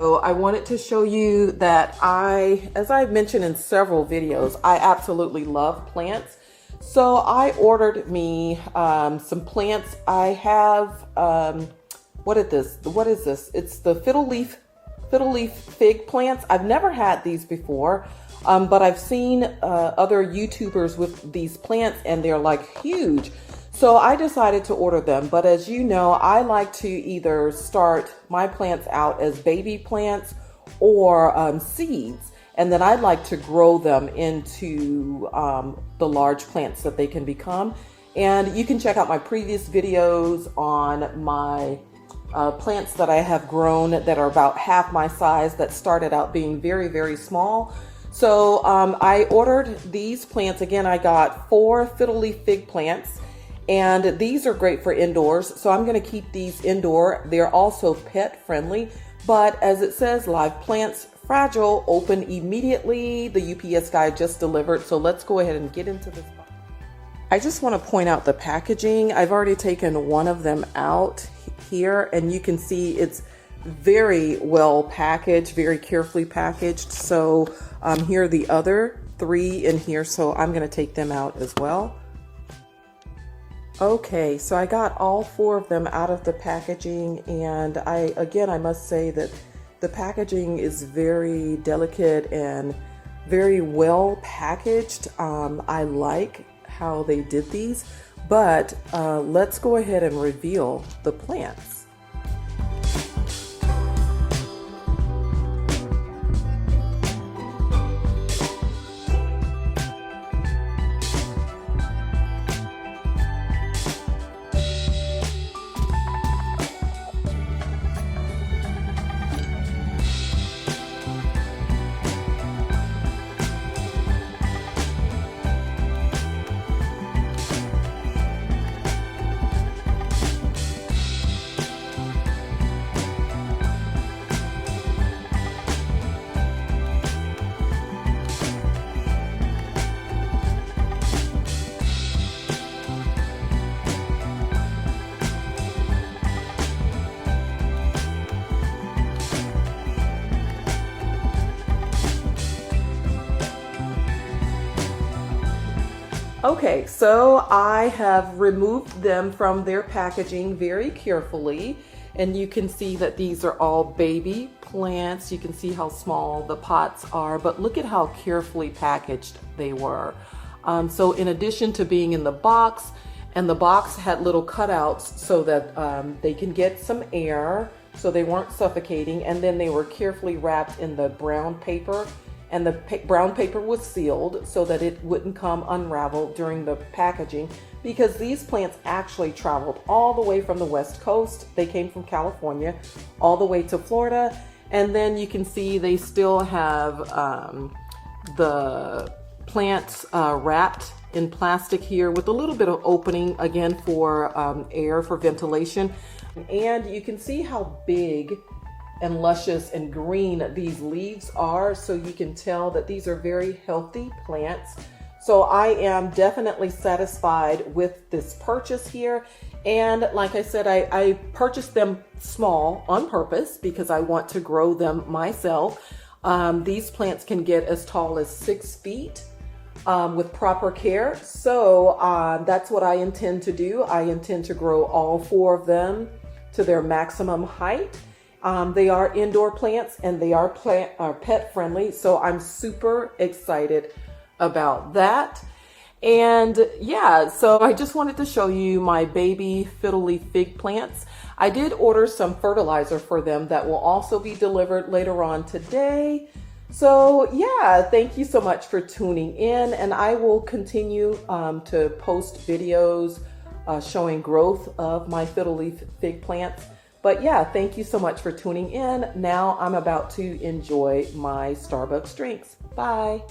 So I wanted to show you that as I've mentioned in several videos, I absolutely love plants. So I ordered me some plants. I have, what is this? It's the fiddle leaf fig plants. I've never had these before, but I've seen other YouTubers with these plants and they're like huge. So I decided to order them, but as you know, I like to either start my plants out as baby plants or seeds, and then I'd like to grow them into the large plants that they can become. And you can check out my previous videos on my plants that I have grown that are about half my size that started out being very, very small. So I ordered these plants. Again, I got 4 fiddle leaf fig plants. And these are great for indoors, so I'm going to keep these indoor. They're also pet friendly, but as it says, live plants, fragile, open immediately. The UPS guy just delivered, so let's go ahead and get into this box. I just want to point out the packaging. I've already taken one of them out here, and you can see it's very well packaged, very carefully packaged. So here are the other 3 in here, so I'm going to take them out as well. Okay, so I got all 4 of them out of the packaging, and I must say that the packaging is very delicate and very well packaged. I like how they did these, but let's go ahead and reveal the plants. Okay, so I have removed them from their packaging very carefully, and you can see that these are all baby plants. You can see how small the pots are, but look at how carefully packaged they were. So in addition to being in the box, and the box had little cutouts so that they can get some air so they weren't suffocating, and then they were carefully wrapped in the brown paper. And the brown paper was sealed so that it wouldn't come unraveled during the packaging, because these plants actually traveled all the way from the West Coast. They came from California all the way to Florida. And then you can see they still have the plants wrapped in plastic here with a little bit of opening again for air, for ventilation. And you can see how big and luscious and green these leaves are, so you can tell that these are very healthy plants. So I am definitely satisfied with this purchase here. And like I said, I purchased them small on purpose because I want to grow them myself. These plants can get as tall as 6 feet with proper care. So that's what I intend to do. I intend to grow all 4 of them to their maximum height. They are indoor plants and they are pet friendly, so I'm super excited about that. And yeah, so I just wanted to show you my baby fiddle leaf fig plants. I did order some fertilizer for them that will also be delivered later on today. So yeah, thank you so much for tuning in, and I will continue to post videos showing growth of my fiddle leaf fig plants. But yeah, thank you so much for tuning in. Now I'm about to enjoy my Starbucks drinks. Bye.